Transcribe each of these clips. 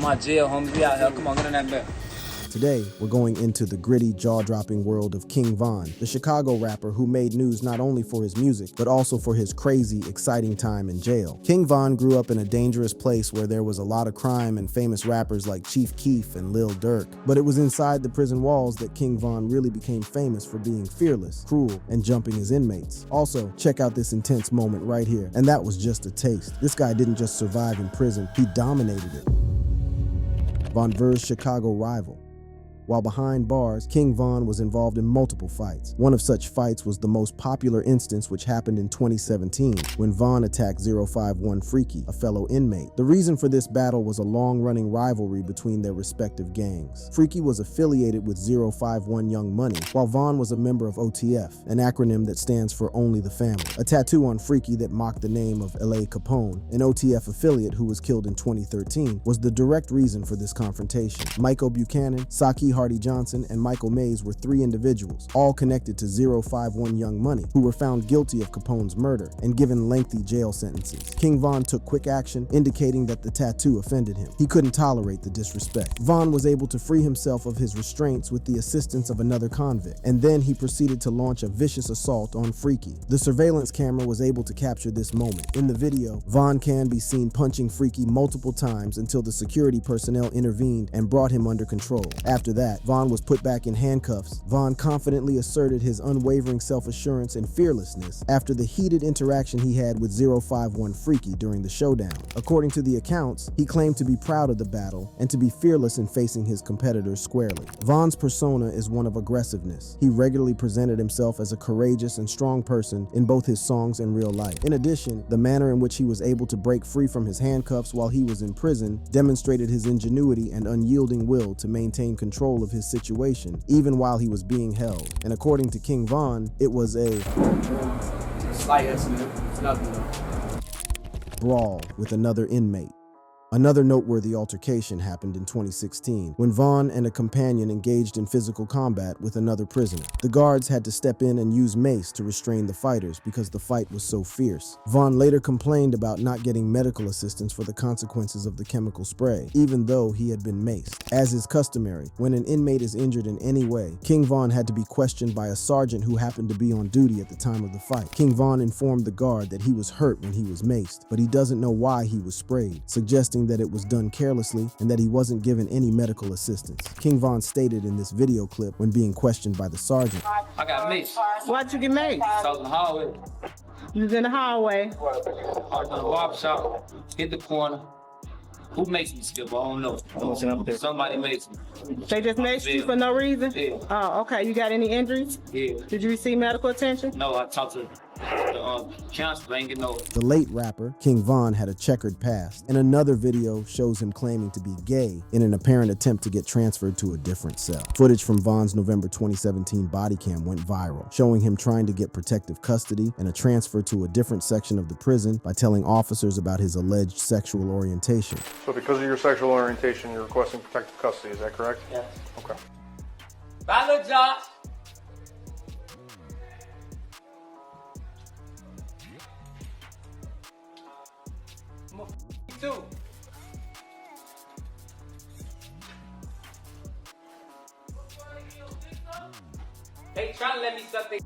my jail homies. We out here. Come on, get on that bed. Today, we're going into the gritty, jaw-dropping world of King Von, the Chicago rapper who made news not only for his music, but also for his crazy, exciting time in jail. King Von grew up in a dangerous place where there was a lot of crime and famous rappers like Chief Keef and Lil Durk. But it was inside the prison walls that King Von really became famous for being fearless, cruel, and jumping his inmates. Also, check out this intense moment right here. And that was just a taste. This guy didn't just survive in prison, he dominated it. Von Ver's Chicago rival. While behind bars, King Von was involved in multiple fights. One of such fights was the most popular instance, which happened in 2017 when Von attacked 051 Freaky, a fellow inmate. The reason for this battle was a long-running rivalry between their respective gangs. Freaky was affiliated with 051 Young Money, while Von was a member of OTF, an acronym that stands for Only the Family. A tattoo on Freaky that mocked the name of L.A. Capone, an OTF affiliate who was killed in 2013, was the direct reason for this confrontation. Michael Buchanan, Saki Hardy Johnson, and Michael Mays were three individuals, all connected to 051 Young Money, who were found guilty of Capone's murder and given lengthy jail sentences. King Von took quick action, indicating that the tattoo offended him. He couldn't tolerate the disrespect. Von was able to free himself of his restraints with the assistance of another convict, and then he proceeded to launch a vicious assault on Freaky. The surveillance camera was able to capture this moment. In the video, Von can be seen punching Freaky multiple times until the security personnel intervened and brought him under control. After that, Von was put back in handcuffs. Von confidently asserted his unwavering self-assurance and fearlessness after the heated interaction he had with 051 Freaky during the showdown. According to the accounts, he claimed to be proud of the battle and to be fearless in facing his competitors squarely. Von's persona is one of aggressiveness. He regularly presented himself as a courageous and strong person in both his songs and real life. In addition, the manner in which he was able to break free from his handcuffs while he was in prison demonstrated his ingenuity and unyielding will to maintain control of his situation, even while he was being held. And according to King Von, it was a Slight estimate. It's nothing though. brawl with another inmate. Another noteworthy altercation happened in 2016 when Von and a companion engaged in physical combat with another prisoner. The guards had to step in and use mace to restrain the fighters because the fight was so fierce. Von later complained about not getting medical assistance for the consequences of the chemical spray, even though he had been maced. As is customary, when an inmate is injured in any way, King Von had to be questioned by a sergeant who happened to be on duty at the time of the fight. King Von informed the guard that he was hurt when he was maced, but he doesn't know why he was sprayed, suggesting that it was done carelessly and that he wasn't given any medical assistance. King Von stated in this video clip when being questioned by the sergeant, I got maced. Why'd you get made? I was in the hallway. You was in the hallway. I was in the barbershop. Hit the corner. Who makes me skip? I don't know. Somebody makes me. They just maced you for no reason? Yeah. Oh, okay. You got any injuries? Yeah. Did you receive medical attention? No, I talked to the counselor. I ain't get no. the late rapper King Von had a checkered past, and another video shows him claiming to be gay in an apparent attempt to get transferred to a different cell. Footage from Von's November 2017 body cam went viral, showing him trying to get protective custody and a transfer to a different section of the prison by telling officers about his alleged sexual orientation. So because of your sexual orientation, you're requesting protective custody, is that correct? Yes. Okay. Bye, little Josh. I'm a too. They trying to let me suck their.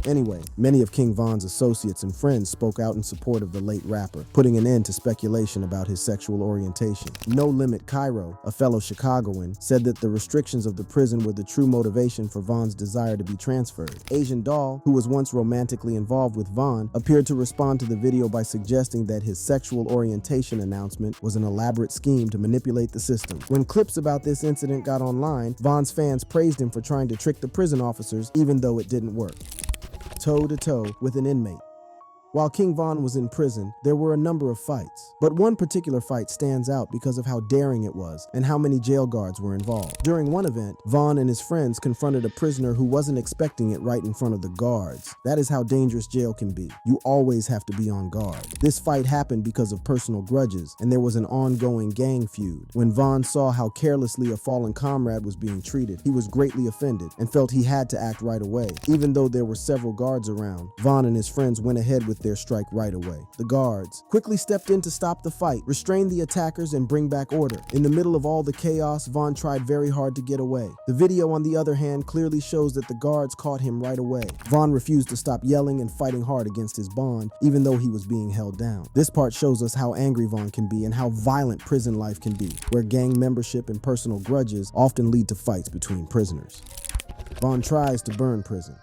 Anyway, many of King Von's associates and friends spoke out in support of the late rapper, putting an end to speculation about his sexual orientation. No Limit Cairo, a fellow Chicagoan, said that the restrictions of the prison were the true motivation for Von's desire to be transferred. Asian Doll, who was once romantically involved with Von, appeared to respond to the video by suggesting that his sexual orientation announcement was an elaborate scheme to manipulate the system. When clips about this incident got online, Von's fans praised him for trying to trick the prison officers, even though it didn't work. Toe-to-toe with an inmate. While King Von was in prison, there were a number of fights, but one particular fight stands out because of how daring it was and how many jail guards were involved. During one event, Von and his friends confronted a prisoner who wasn't expecting it right in front of the guards. That is how dangerous jail can be. You always have to be on guard. This fight happened because of personal grudges, and there was an ongoing gang feud. When Von saw how carelessly a fallen comrade was being treated, he was greatly offended and felt he had to act right away. Even though there were several guards around, Von and his friends went ahead with their strike right away. The guards quickly stepped in to stop the fight, restrain the attackers, and bring back order. In the middle of all the chaos, Vaughn tried very hard to get away. The video, on the other hand, clearly shows that the guards caught him right away. Vaughn refused to stop yelling and fighting hard against his bond, even though he was being held down. This part shows us how angry Vaughn can be and how violent prison life can be, where gang membership and personal grudges often lead to fights between prisoners. Vaughn tries to burn prison.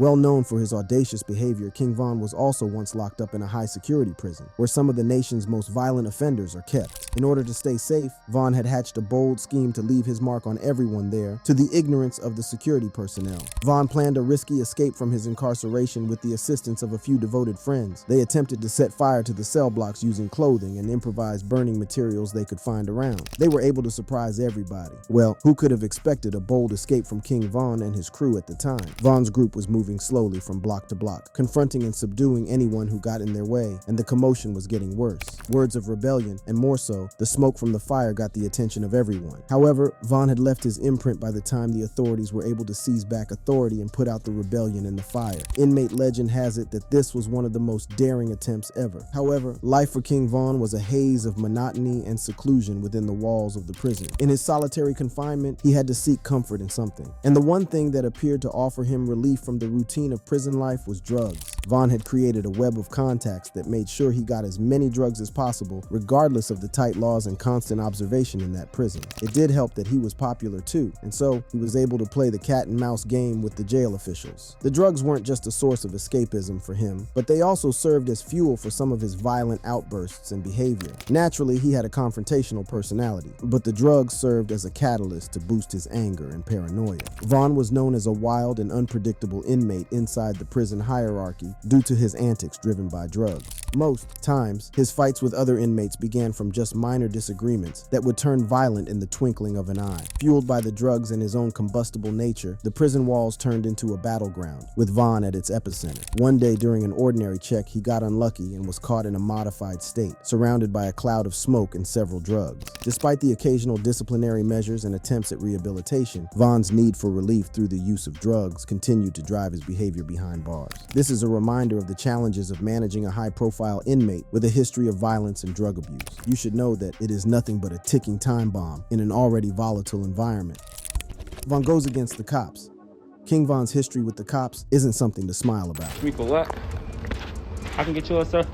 Well known for his audacious behavior, King Von was also once locked up in a high-security prison, where some of the nation's most violent offenders are kept. In order to stay safe, Von had hatched a bold scheme to leave his mark on everyone there, to the ignorance of the security personnel. Von planned a risky escape from his incarceration with the assistance of a few devoted friends. They attempted to set fire to the cell blocks using clothing and improvised burning materials they could find around. They were able to surprise everybody. Well, who could have expected a bold escape from King Von and his crew at the time? Von's group was moving slowly from block to block, confronting and subduing anyone who got in their way, and the commotion was getting worse. Words of rebellion, and more so, the smoke from the fire got the attention of everyone. However, Von had left his imprint by the time the authorities were able to seize back authority and put out the rebellion in the fire. Inmate legend has it that this was one of the most daring attempts ever. However, life for King Von was a haze of monotony and seclusion within the walls of the prison. In his solitary confinement, he had to seek comfort in something. And the one thing that appeared to offer him relief from the routine of prison life was drugs. Von had created a web of contacts that made sure he got as many drugs as possible, regardless of the tight laws and constant observation in that prison. It did help that he was popular too, and so he was able to play the cat and mouse game with the jail officials. The drugs weren't just a source of escapism for him, but they also served as fuel for some of his violent outbursts and behavior. Naturally, he had a confrontational personality, but the drugs served as a catalyst to boost his anger and paranoia. Von was known as a wild and unpredictable inmate inside the prison hierarchy due to his antics driven by drugs. Most times, his fights with other inmates began from just minor disagreements that would turn violent in the twinkling of an eye. Fueled by the drugs and his own combustible nature, the prison walls turned into a battleground, with Von at its epicenter. One day during an ordinary check, he got unlucky and was caught in a modified state, surrounded by a cloud of smoke and several drugs. Despite the occasional disciplinary measures and attempts at rehabilitation, Von's need for relief through the use of drugs continued to drive his behavior behind bars. This is a reminder of the challenges of managing a high-profile inmate with a history of violence and drug abuse. You should know that it is nothing but a ticking time bomb in an already volatile environment. Von goes against the cops. King Von's history with the cops isn't something to smile about. Me for what? I can get yours, sir.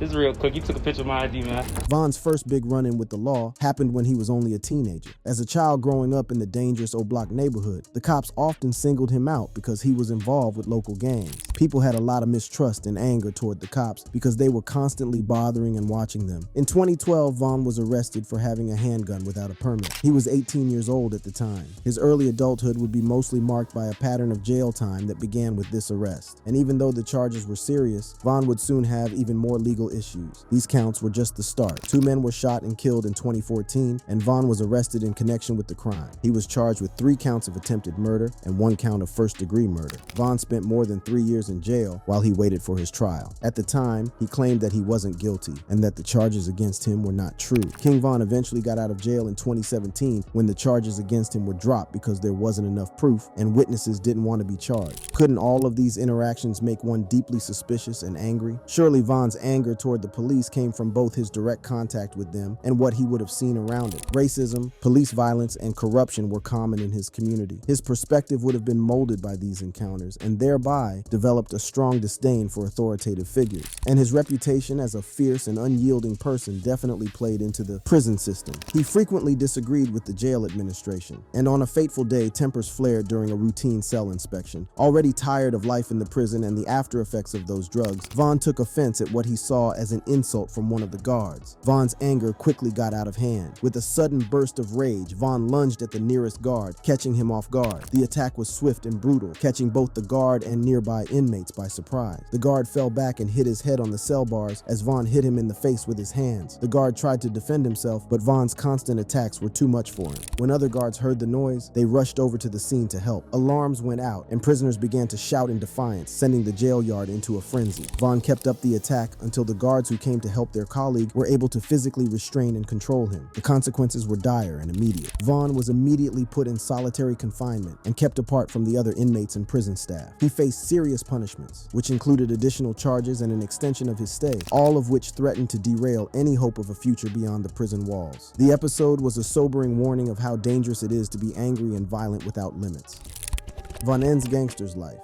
This is real quick. You took a picture of my ID, man. Von's first big run-in with the law happened when he was only a teenager. As a child growing up in the dangerous O-Block neighborhood, the cops often singled him out because he was involved with local gangs. People had a lot of mistrust and anger toward the cops because they were constantly bothering and watching them. In 2012, Von was arrested for having a handgun without a permit. He was 18 years old at the time. His early adulthood would be mostly marked by a pattern of jail time that began with this arrest. And even though the charges were serious, Von would soon have even more legal issues. These counts were just the start. 2 men were shot and killed in 2014, and Von was arrested in connection with the crime. He was charged with 3 counts of attempted murder and 1 count of first-degree murder. Von spent more than 3 years in jail while he waited for his trial. At the time, he claimed that he wasn't guilty and that the charges against him were not true. King Von eventually got out of jail in 2017 when the charges against him were dropped because there wasn't enough proof and witnesses didn't want to be charged. Couldn't all of these interactions make one deeply suspicious and angry? Surely Von's anger toward the police came from both his direct contact with them and what he would have seen around it. Racism, police violence, and corruption were common in his community. His perspective would have been molded by these encounters and thereby developed a strong disdain for authoritative figures. And his reputation as a fierce and unyielding person definitely played into the prison system. He frequently disagreed with the jail administration, and on a fateful day, tempers flared during a routine cell inspection. Already tired of life in the prison and the after effects of those drugs, Von took offense at what he saw as an insult from one of the guards. Von's anger quickly got out of hand. With a sudden burst of rage, Von lunged at the nearest guard, catching him off guard. The attack was swift and brutal, catching both the guard and nearby inmates by surprise. The guard fell back and hit his head on the cell bars as Von hit him in the face with his hands. The guard tried to defend himself, but Von's constant attacks were too much for him. When other guards heard the noise, they rushed over to the scene to help. Alarms went out, and prisoners began to shout in defiance, sending the jail yard into a frenzy. Von kept up the attack until the the guards who came to help their colleague were able to physically restrain and control him. The consequences were dire and immediate. Vaughn was immediately put in solitary confinement and kept apart from the other inmates and prison staff. He faced serious punishments, which included additional charges and an extension of his stay, all of which threatened to derail any hope of a future beyond the prison walls. The episode was a sobering warning of how dangerous it is to be angry and violent without limits. Von N's gangster's life.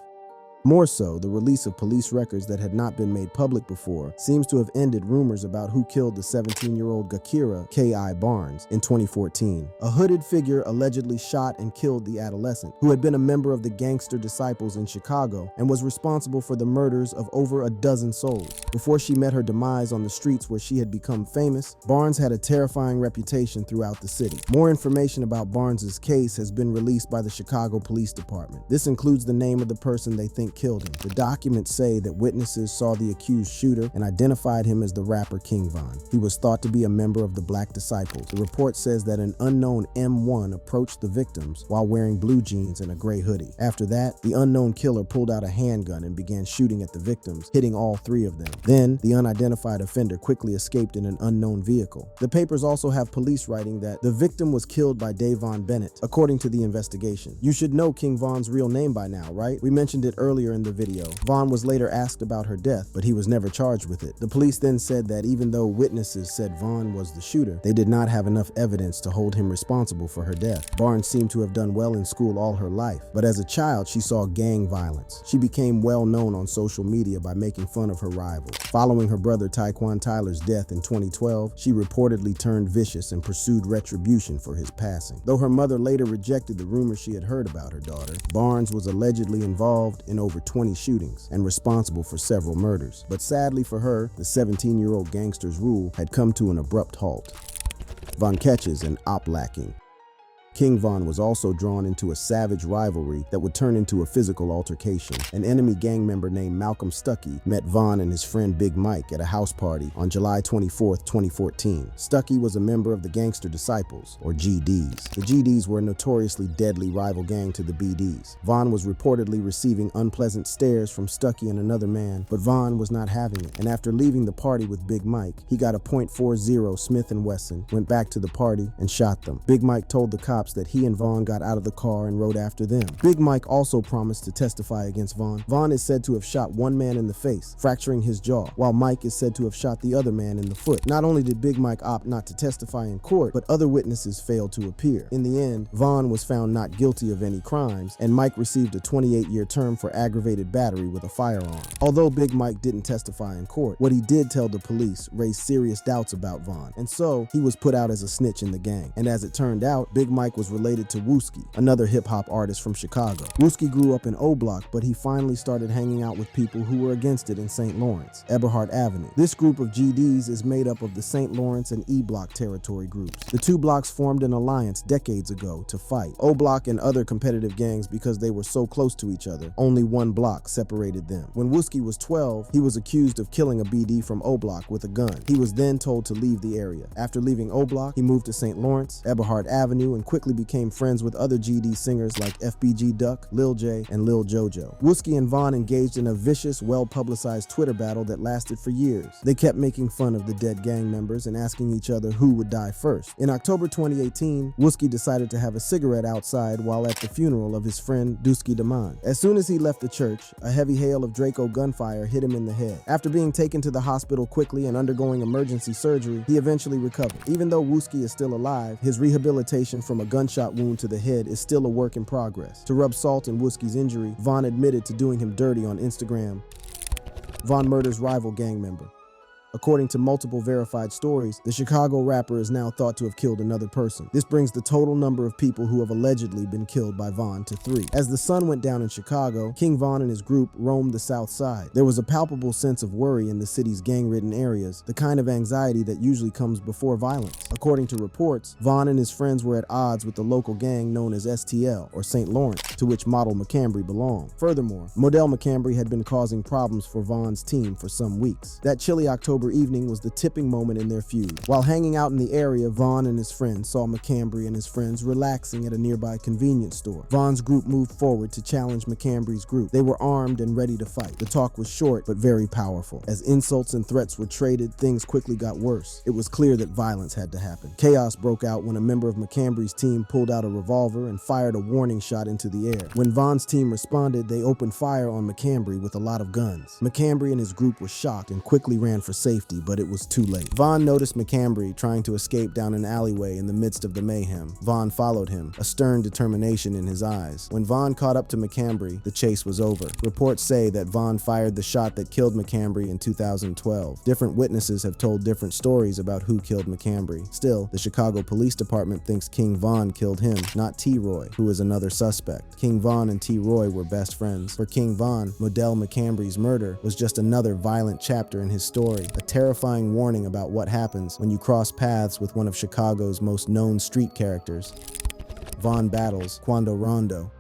More so, the release of police records that had not been made public before seems to have ended rumors about who killed the 17-year-old Gakira K.I. Barnes in 2014. A hooded figure allegedly shot and killed the adolescent, who had been a member of the Gangster Disciples in Chicago and was responsible for the murders of over a dozen souls. Before she met her demise on the streets where she had become famous, Barnes had a terrifying reputation throughout the city. More information about Barnes's case has been released by the Chicago Police Department. This includes the name of the person they think killed him. The documents say that witnesses saw the accused shooter and identified him as the rapper King Von. He was thought to be a member of the Black Disciples. The report says that an unknown M1 approached the victims while wearing blue jeans and a gray hoodie. After that, the unknown killer pulled out a handgun and began shooting at the victims, hitting all three of them. Then, the unidentified offender quickly escaped in an unknown vehicle. The papers also have police writing that the victim was killed by Davon Bennett, according to the investigation. You should know King Von's real name by now, right? We mentioned it earlier in the video. Vaughn was later asked about her death, but he was never charged with it. The police then said that even though witnesses said Vaughn was the shooter, they did not have enough evidence to hold him responsible for her death. Barnes seemed to have done well in school all her life, but as a child, she saw gang violence. She became well known on social media by making fun of her rivals. Following her brother Tyquan Tyler's death in 2012, she reportedly turned vicious and pursued retribution for his passing. Though her mother later rejected the rumors she had heard about her daughter, Barnes was allegedly involved in over 20 shootings and responsible for several murders. But sadly for her, the 17-year-old gangster's rule had come to an abrupt halt. Von Ketches and Oplacking. King Von was also drawn into a savage rivalry that would turn into a physical altercation. An enemy gang member named Malcolm Stuckey met Von and his friend Big Mike at a house party on July 24, 2014. Stuckey was a member of the Gangster Disciples, or GDs. The GDs were a notoriously deadly rival gang to the BDs. Von was reportedly receiving unpleasant stares from Stuckey and another man, but Von was not having it, and after leaving the party with Big Mike, he got a .40 Smith & Wesson, went back to the party, and shot them. Big Mike told the cops that he and Vaughn got out of the car and rode after them. Big Mike also promised to testify against Vaughn. Vaughn is said to have shot one man in the face, fracturing his jaw, while Mike is said to have shot the other man in the foot. Not only did Big Mike opt not to testify in court, but other witnesses failed to appear. In the end, Vaughn was found not guilty of any crimes, and Mike received a 28-year term for aggravated battery with a firearm. Although Big Mike didn't testify in court, what he did tell the police raised serious doubts about Vaughn, and so he was put out as a snitch in the gang. And as it turned out, Big Mike was related to Wooski, another hip-hop artist from Chicago. Wooski grew up in O Block, but he finally started hanging out with people who were against it in St. Lawrence, Eberhard Avenue. This group of GDs is made up of the St. Lawrence and E Block territory groups. The two blocks formed an alliance decades ago to fight O Block and other competitive gangs because they were so close to each other. Only one block separated them. When Wooski was 12, he was accused of killing a BD from O Block with a gun. He was then told to leave the area. After leaving O Block, he moved to St. Lawrence, Eberhard Avenue, and quickly became friends with other GD singers like FBG Duck, Lil J, and Lil Jojo. Wooski and Vaughn engaged in a vicious, well-publicized Twitter battle that lasted for years. They kept making fun of the dead gang members and asking each other who would die first. In October 2018, Wooski decided to have a cigarette outside while at the funeral of his friend Dusky Daman. As soon as he left the church, a heavy hail of Draco gunfire hit him in the head. After being taken to the hospital quickly and undergoing emergency surgery, he eventually recovered. Even though Wooski is still alive, his rehabilitation from a gunshot wound to the head is still a work in progress. To rub salt in Wooski's injury, Vaughn admitted to doing him dirty on Instagram. Vaughn murders rival gang member. According to multiple verified stories, the Chicago rapper is now thought to have killed another person. This brings the total number of people who have allegedly been killed by Vaughn to 3. As the sun went down in Chicago, King Von and his group roamed the south side. There was a palpable sense of worry in the city's gang-ridden areas, the kind of anxiety that usually comes before violence. According to reports, Vaughn and his friends were at odds with the local gang known as STL, or St. Lawrence, to which Model McCambry belonged. Furthermore, Model McCambry had been causing problems for Vaughn's team for some weeks. That chilly October October evening was the tipping moment in their feud. While hanging out in the area, Vaughn and his friends saw McCambry and his friends relaxing at a nearby convenience store. Vaughn's group moved forward to challenge McCambry's group. They were armed and ready to fight. The talk was short but very powerful. As insults and threats were traded, things quickly got worse. It was clear that violence had to happen. Chaos broke out when a member of McCambry's team pulled out a revolver and fired a warning shot into the air. When Vaughn's team responded, they opened fire on McCambry with a lot of guns. McCambry and his group were shocked and quickly ran for safety, but it was too late. Vaughn noticed McCambry trying to escape down an alleyway in the midst of the mayhem. Vaughn followed him, a stern determination in his eyes. When Vaughn caught up to McCambry, the chase was over. Reports say that Vaughn fired the shot that killed McCambry in 2012. Different witnesses have told different stories about who killed McCambry. Still, the Chicago Police Department thinks King Vaughn killed him, not T. Roy, who is another suspect. King Vaughn and T. Roy were best friends. For King Vaughn, Modell McCambry's murder was just another violent chapter in his story, a terrifying warning about what happens when you cross paths with one of Chicago's most known street characters. Vaughn battles Quando Rondo.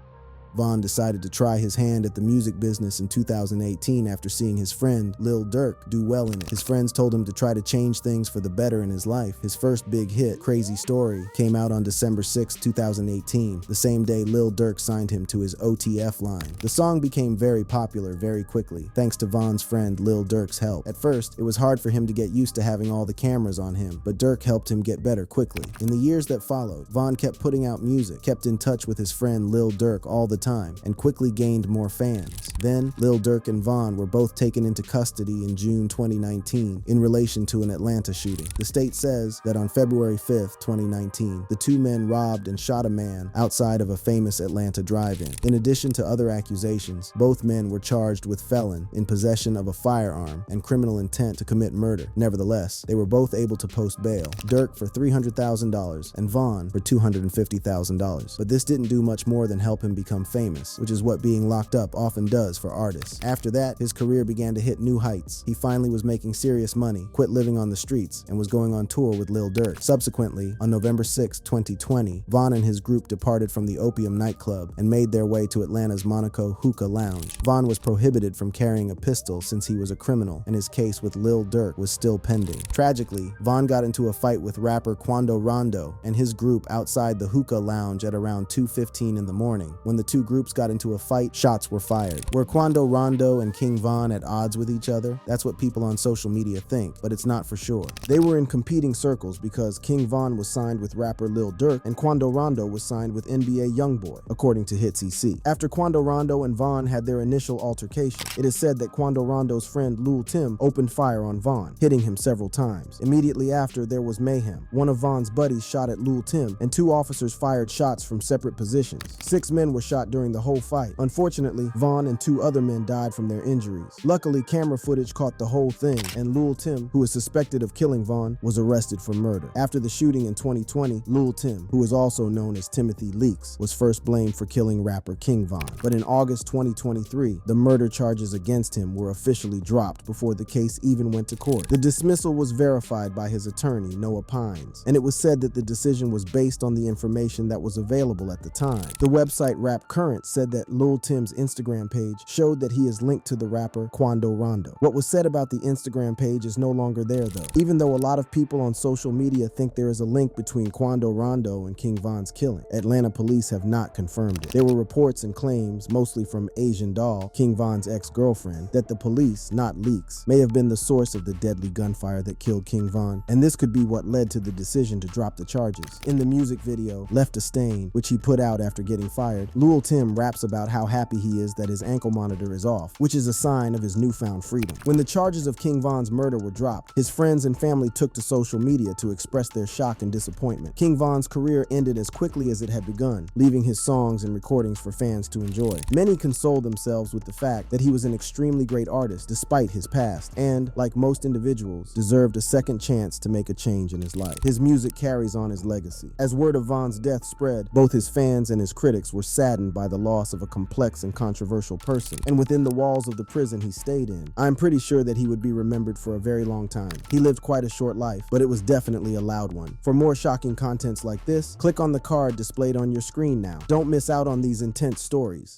Vaughn decided to try his hand at the music business in 2018 after seeing his friend, Lil Durk, do well in it. His friends told him to try to change things for the better in his life. His first big hit, Crazy Story, came out on December 6, 2018, the same day Lil Durk signed him to his OTF line. The song became very popular very quickly, thanks to Vaughn's friend Lil Durk's help. At first, it was hard for him to get used to having all the cameras on him, but Durk helped him get better quickly. In the years that followed, Vaughn kept putting out music, kept in touch with his friend Lil Durk all the time, and quickly gained more fans. Then, Lil Durk and Vaughn were both taken into custody in June 2019 in relation to an Atlanta shooting. The state says that on February 5th, 2019, the two men robbed and shot a man outside of a famous Atlanta drive-in. In addition to other accusations, both men were charged with felon in possession of a firearm and criminal intent to commit murder. Nevertheless, they were both able to post bail, Durk for $300,000 and Vaughn for $250,000. But this didn't do much more than help him become famous, which is what being locked up often does for artists. After that, his career began to hit new heights. He finally was making serious money, quit living on the streets, and was going on tour with Lil Durk. Subsequently, on November 6, 2020, Vaughn and his group departed from the Opium nightclub and made their way to Atlanta's Monaco Hookah Lounge. Vaughn was prohibited from carrying a pistol since he was a criminal, and his case with Lil Durk was still pending. Tragically, Vaughn got into a fight with rapper Quando Rondo and his group outside the Hookah Lounge at around 2:15 in the morning. When the two groups got into a fight, shots were fired. Were Quando Rondo and King Von at odds with each other? That's what people on social media think, but it's not for sure. They were in competing circles because King Von was signed with rapper Lil Durk and Quando Rondo was signed with NBA YoungBoy, according to Hits EC. After Quando Rondo and Von had their initial altercation, it is said that Quando Rondo's friend Lul Tim opened fire on Von, hitting him several times. Immediately after, there was mayhem. One of Von's buddies shot at Lul Tim and two officers fired shots from separate positions. 6 men were shot during the whole fight. Unfortunately, Vaughn and 2 other men died from their injuries. Luckily, camera footage caught the whole thing, and Lul Tim, who is suspected of killing Vaughn, was arrested for murder. After the shooting in 2020, Lul Tim, who is also known as Timothy Leaks, was first blamed for killing rapper King Von. But in August 2023, the murder charges against him were officially dropped before the case even went to court. The dismissal was verified by his attorney, Noah Pines, and it was said that the decision was based on the information that was available at the time. The website Rap Current said that Lul Tim's Instagram page showed that he is linked to the rapper Quando Rondo. What was said about the Instagram page is no longer there though. Even though a lot of people on social media think there is a link between Quando Rondo and King Von's killing, Atlanta police have not confirmed it. There were reports and claims, mostly from Asian Doll, King Von's ex-girlfriend, that the police, not Leaks, may have been the source of the deadly gunfire that killed King Von, and this could be what led to the decision to drop the charges. In the music video, Left a Stain, which he put out after getting fired, Lul Tim raps about how happy he is that his ankle monitor is off, which is a sign of his newfound freedom. When the charges of King Von's murder were dropped, his friends and family took to social media to express their shock and disappointment. King Von's career ended as quickly as it had begun, leaving his songs and recordings for fans to enjoy. Many consoled themselves with the fact that he was an extremely great artist despite his past, and, like most individuals, deserved a second chance to make a change in his life. His music carries on his legacy. As word of Von's death spread, both his fans and his critics were saddened by the loss of a complex and controversial person, and within the walls of the prison he stayed in, I'm pretty sure that he would be remembered for a very long time. He lived quite a short life, but it was definitely a loud one. For more shocking contents like this, click on the card displayed on your screen now. Don't miss out on these intense stories.